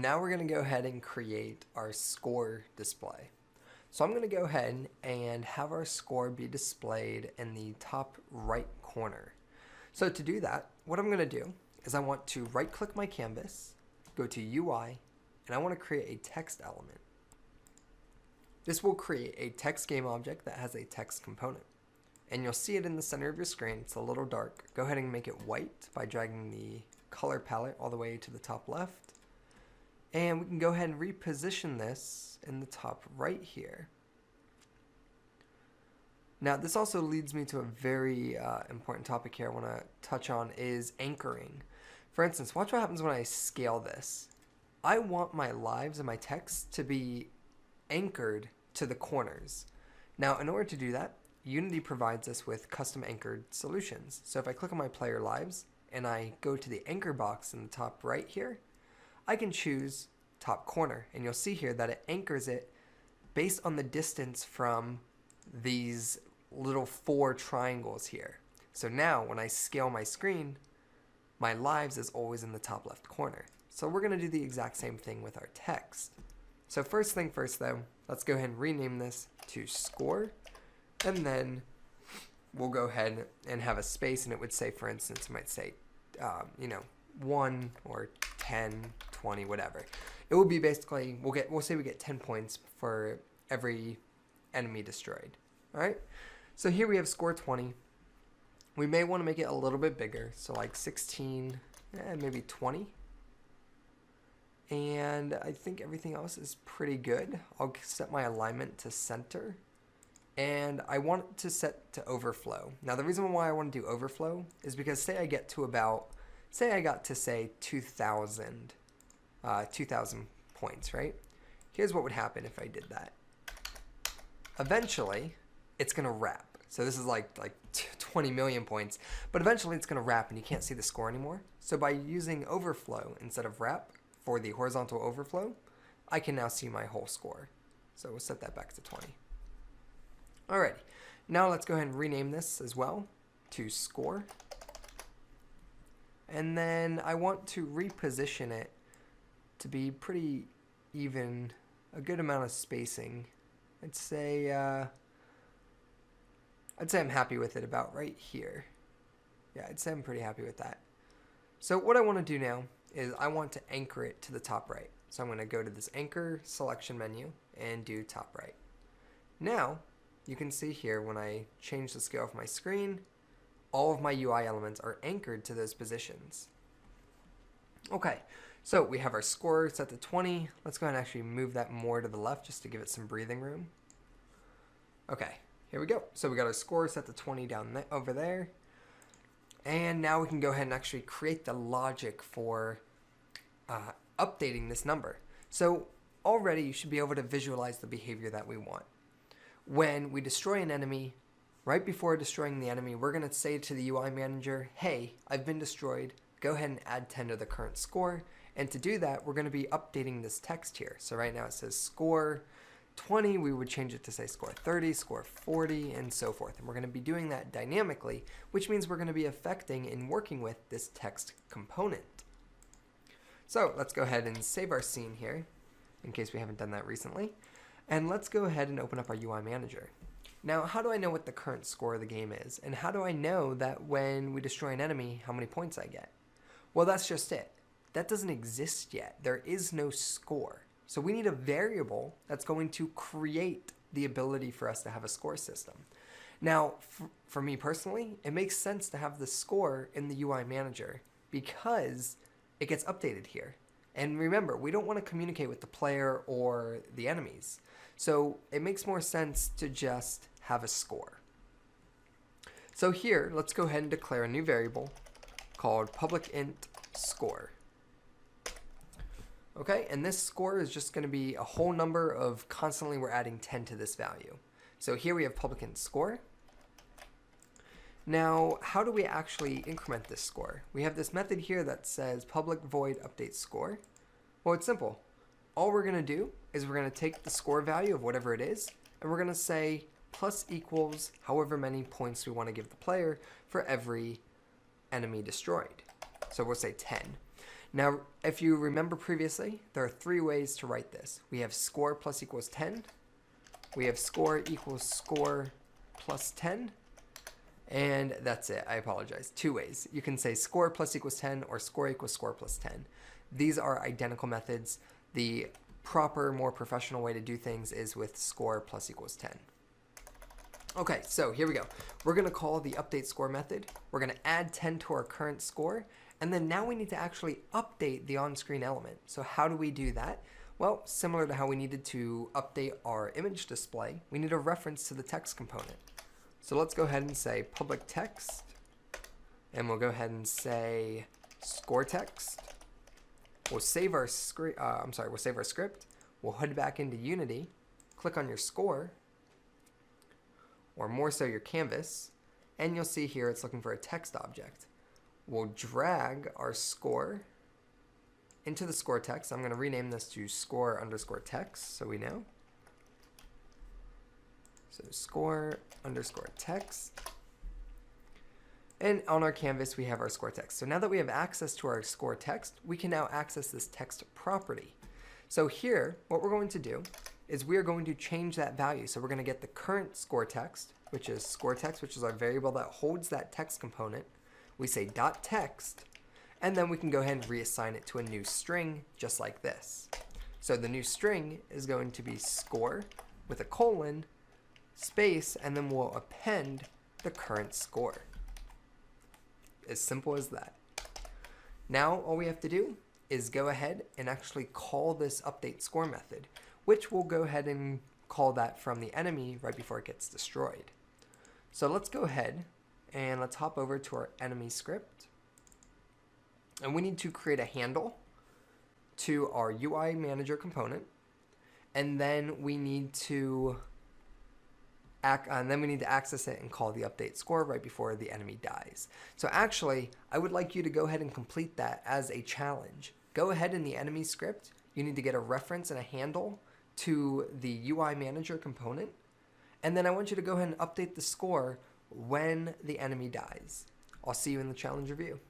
now we're going to go ahead and create our score display. So I'm going to go ahead and have our score be displayed in the top right corner. So to do that, what I'm going to do is I want to right click my canvas, go to UI, and I want to create a text element. This will create a text game object that has a text component. And you'll see it in the center of your screen. It's a little dark. Go ahead and make it white by dragging the color palette all the way to the top left. And we can go ahead and reposition this in the top right here. Now this also leads me to a very important topic here I want to touch on is anchoring. For instance, watch what happens when I scale this. I want my lives and my text to be anchored to the corners. Now in order to do that, Unity provides us with custom anchored solutions. So if I click on my player lives and I go to the anchor box in the top right here, I can choose top corner, and you'll see here that it anchors it based on the distance from these little 4 triangles here. So now when I scale my screen, my lives is always in the top left corner. So we're going to do the exact same thing with our text. So first thing first though, let's go ahead and rename this to score, and then we'll go ahead and have a space, and it would say, for instance, it might say 1 or 10, 20, whatever. It will be basically, we'll say we get 10 points for every enemy destroyed. All right. So here we have score 20. We may want to make it a little bit bigger, so like 16, maybe 20. And I think everything else is pretty good. I'll set my alignment to center. And I want it to set to overflow. Now the reason why I want to do overflow is because say I get to about, say I got to say 2,000 points, right? Here's what would happen if I did that. Eventually, it's going to wrap. So this is like 20 million points, but eventually it's going to wrap and you can't see the score anymore. So by using overflow instead of wrap for the horizontal overflow, I can now see my whole score. So we'll set that back to 20. Alrighty, now let's go ahead and rename this as well to score. And then I want to reposition it to be pretty even, a good amount of spacing. I'd say I'm happy with it about right here. Yeah, I'd say I'm pretty happy with that. So what I want to do now is I want to anchor it to the top right. So I'm going to go to this anchor selection menu and do top right. Now, you can see here when I change the scale of my screen, all of my UI elements are anchored to those positions. Okay, so we have our score set to 20. Let's go ahead and actually move that more to the left just to give it some breathing room. Okay, here we go. So we got our score set to 20 down over there. And now we can go ahead and actually create the logic for updating this number. So already you should be able to visualize the behavior that we want. When we destroy an enemy, right before destroying the enemy, we're going to say to the UI manager, hey, I've been destroyed. Go ahead and add 10 to the current score. And to do that, we're going to be updating this text here. So right now it says score 20. We would change it to say score 30, score 40, and so forth. And we're going to be doing that dynamically, which means we're going to be affecting and working with this text component. So let's go ahead and save our scene here, in case we haven't done that recently. And let's go ahead and open up our UI manager. Now, how do I know what the current score of the game is? And how do I know that when we destroy an enemy, how many points I get? Well, that's just it. That doesn't exist yet. There is no score. So we need a variable that's going to create the ability for us to have a score system. Now, for me personally, it makes sense to have the score in the UI manager because it gets updated here. And remember, we don't want to communicate with the player or the enemies. So it makes more sense to just have a score. So here, let's go ahead and declare a new variable called public int score. Okay, and this score is just going to be a whole number of constantly we're adding 10 to this value. So here we have public int score. Now, how do we actually increment this score? We have this method here that says public void update score. Well, it's simple. All we're going to do is we're going to take the score value of whatever it is, and we're going to say plus equals however many points we want to give the player for every enemy destroyed. So we'll say 10. Now, if you remember previously, there are 3 ways to write this. We have score plus equals 10. We have score equals score plus 10. And that's it. I apologize. 2 ways. You can say score plus equals 10 or score equals score plus 10. These are identical methods. The proper, more professional way to do things is with score plus equals 10. Okay, so here we go. We're going to call the update score method. We're going to add 10 to our current score. And then now we need to actually update the on-screen element. So how do we do that? Well, similar to how we needed to update our image display, we need a reference to the text component. So let's go ahead and say public text, and we'll go ahead and say score text. We'll save our script. We'll save our script. We'll head back into Unity, click on your score, or more so your canvas, and you'll see here it's looking for a text object. We'll drag our score into the score text. I'm going to rename this to score underscore text so we know. So score underscore text. And on our canvas, we have our score text. So now that we have access to our score text, we can now access this text property. So here, what we're going to do is we are going to change that value. So we're going to get the current score text, which is score text, which is our variable that holds that text component. We say dot text, and then we can go ahead and reassign it to a new string just like this. So the new string is going to be score with a colon, space, and then we'll append the current score. As simple as that. Now all we have to do is go ahead and actually call this update score method, which we'll go ahead and call that from the enemy right before it gets destroyed. So let's go ahead and let's hop over to our enemy script. And we need to create a handle to our UI manager component. And then we need to access it and call the update score right before the enemy dies. So actually, I would like you to go ahead and complete that as a challenge. Go ahead in the enemy script. You need to get a reference and a handle to the UI manager component. And then I want you to go ahead and update the score when the enemy dies. I'll see you in the challenge review.